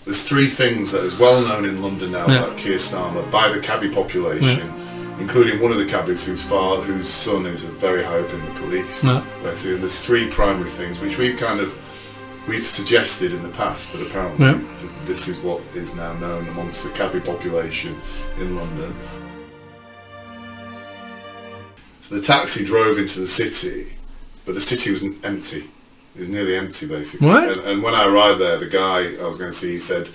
there's three things that is well known in London now about Kier Starmer by the Cabbie population, including one of the Cabbies whose son is very high up in the police. Basically, and there's three primary things which we've suggested in the past, but apparently this is what is now known amongst the Cabbie population in London. So the taxi drove into the city, but the city was empty. It was nearly empty, basically. And when I arrived there, the guy I was going to see, he said,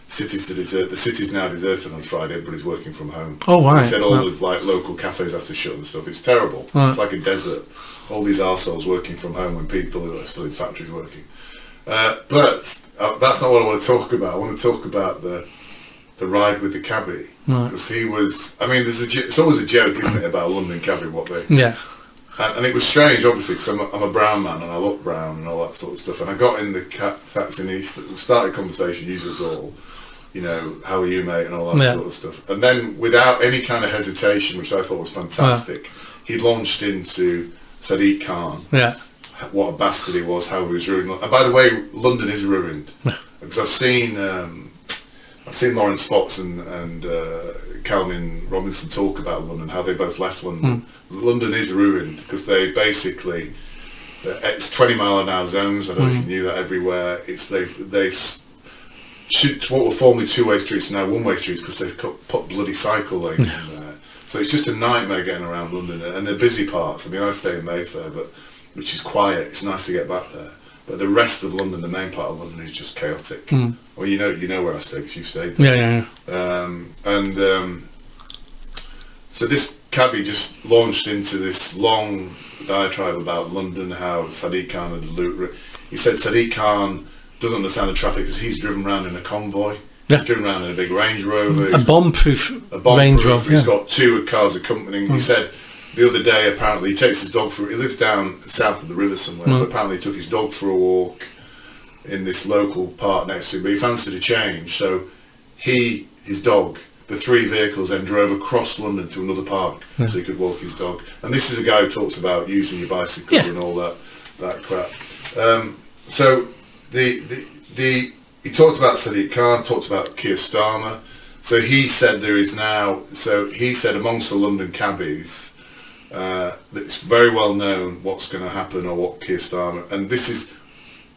the city's now deserted on Friday, everybody's working from home. Oh, right. He said all the local cafes have to shut and stuff. It's terrible. It's like a desert. All these arseholes working from home when people who are still in factories working. But that's not what I want to talk about. I want to talk about the ride with the Cabbie. Because he was, I mean, it's always a joke, isn't it, about a London Cabbie, what they... Yeah. And it was strange, obviously, because I'm a brown man and I look brown and all that sort of stuff. And I got in the taxi and he started a conversation, usual as all, you know, how are you, mate, and all that sort of stuff. And then, without any kind of hesitation, which I thought was fantastic, he launched into Sadiq Khan. What a bastard he was, how he was ruined. And by the way, London is ruined. Because I've seen Lawrence Fox and Calvin Robinson talk about London, how they both left London. London is ruined because they basically, it's 20-mile-an-hour zones. I don't know if you knew that everywhere. They've what were formerly two-way streets are now one-way streets because they've put bloody cycle lanes in there. So it's just a nightmare getting around London. And the busy parts, I mean, I stay in Mayfair, which is quiet. It's nice to get back there. But the rest of London, the main part of London, is just chaotic. Well, you know where I stay because you've stayed there. So this Cabbie just launched into this long diatribe about London, how Sadiq Khan had he said Sadiq Khan doesn't understand the traffic because he's driven around in a convoy. He's driven around in a big Range Rover. A bomb-proof Range Rover. He's got two cars accompanying. He said the other day, apparently, he takes his dog he lives down south of the river somewhere, but apparently he took his dog for a walk in this local park next to him, but he fancied a change, so his dog, the three vehicles then drove across London to another park so he could walk his dog. And this is a guy who talks about using your bicycle and all that crap. So he talked about Sadiq Khan, talked about Kier Starmer. So he said amongst the London Cabbies, it's very well known what's going to happen or what Kier Starmer, and this is,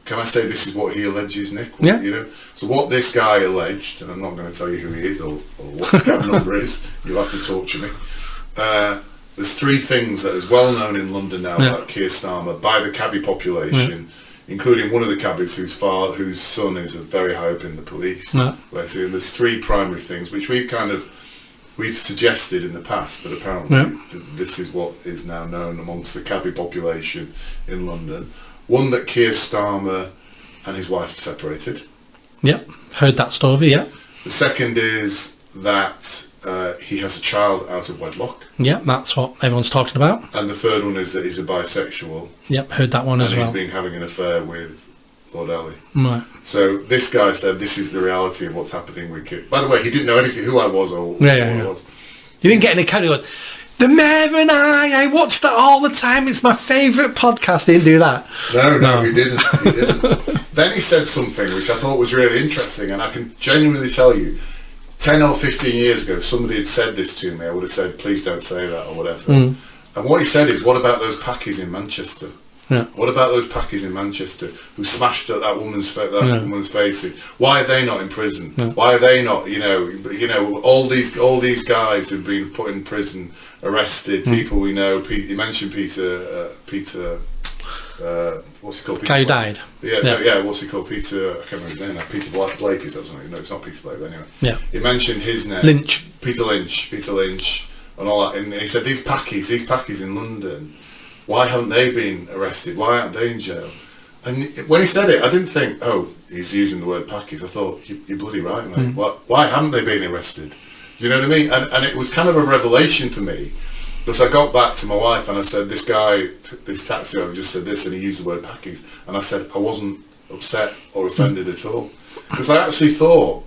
can I say this is what he alleges, Nick? You know, so what this guy alleged, and I'm not going to tell you who he is or what his cab number is, you'll have to torture me. There's three things that is well known in London now about Kier Starmer by the Cabbie population, including one of the Cabbies whose son is very high up in the police. Basically, and there's three primary things which we've suggested in the past, but apparently this is what is now known amongst the Cabbie population in London. One, that Kier Starmer and his wife separated. Heard that story, The second is that he has a child out of wedlock. That's what everyone's talking about. And the third one is that he's a bisexual. Heard that one as well. And he's been having an affair with Lord Ali. So this guy said this is the reality of what's happening with Kier. By the way, he didn't know anything who I was or what I was. You didn't get any carry on. The Mayor and I watched that all the time. It's my favourite podcast. He didn't do that. No, he didn't. Then he said something which I thought was really interesting, and I can genuinely tell you, 10 or 15 years ago, if somebody had said this to me, I would have said, please don't say that or whatever. And what he said is, what about those packies in Manchester? What about those packies in Manchester who smashed up that woman's face? Why are they not in prison? Why are they not? You know, all these guys who've been put in prison, arrested, people we know. You mentioned Peter. What's he called? Guy who died. What's he called? Peter. I can't remember his name now. Peter Blake is that something? No, it's not Peter Blake. But anyway. You mentioned his name. Peter Lynch, and all that. And he said these packies in London. Why haven't they been arrested? Why aren't they in jail? And when he said it, I didn't think, oh, he's using the word packies. I thought, you're bloody right, mate. Why haven't they been arrested? You know what I mean? And it was kind of a revelation for me, because I got back to my wife and I said, this guy, this taxi driver just said this, and he used the word packies. And I said, I wasn't upset or offended at all. Because I actually thought,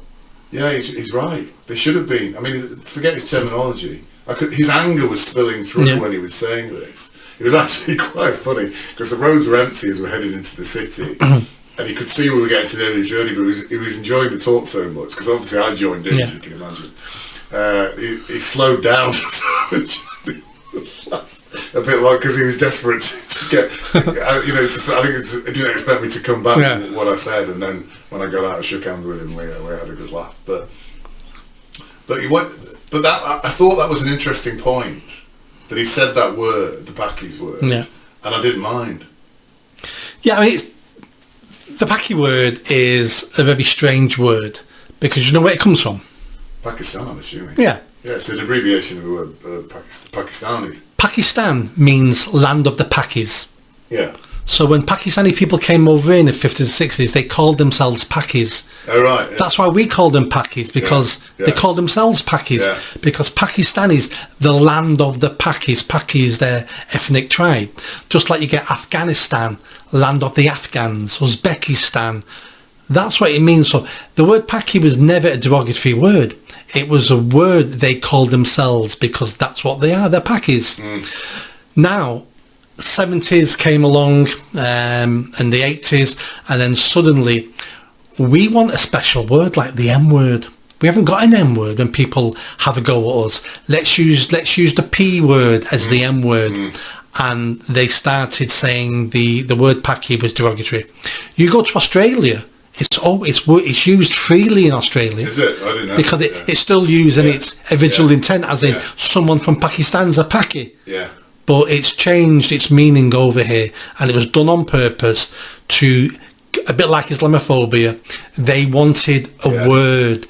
yeah, he's right. They should have been. I mean, forget his terminology. His anger was spilling through when he was saying this. It was actually quite funny because the roads were empty as we're heading into the city, and he could see we were getting to the end of the journey, but he was enjoying the talk so much, because obviously I joined in, as you can imagine. He slowed down a bit long, because he was desperate to get, I didn't expect me to come back with what I said, and then when I got out and shook hands with him, we had a good laugh. But that, I thought that was an interesting point, that he said that word, the Packy's word, and I didn't mind. Yeah, I mean, the Packy word is a very strange word, because you know where it comes from? Pakistan, I'm assuming. Yeah. Yeah, it's an abbreviation of the word Pakistanis. Pakistan means land of the Pakis. Yeah. So when Pakistani people came over in the 50s and 60s, they called themselves Pakis. Oh, right. Yeah. That's why we call them Pakis, because they call themselves Pakis. Yeah. Because Pakistan is the land of the Pakis. Paki is their ethnic tribe. Just like you get Afghanistan, land of the Afghans, Uzbekistan. That's what it means. So the word Paki was never a derogatory word. It was a word they called themselves because that's what they are. They're Pakis. Now, 70s came along and the 80s, and then suddenly we want a special word like the M word. We haven't got an M word when people have a go at us. Let's use the P word as the M word. And they started saying the word Paki was derogatory. You go to Australia, it's used freely in Australia. Is it? I didn't know. Because it's still used in its original intent, as in someone from Pakistan's a Paki. Yeah. But it's changed its meaning over here, and it was done on purpose to, a bit like Islamophobia, they wanted a word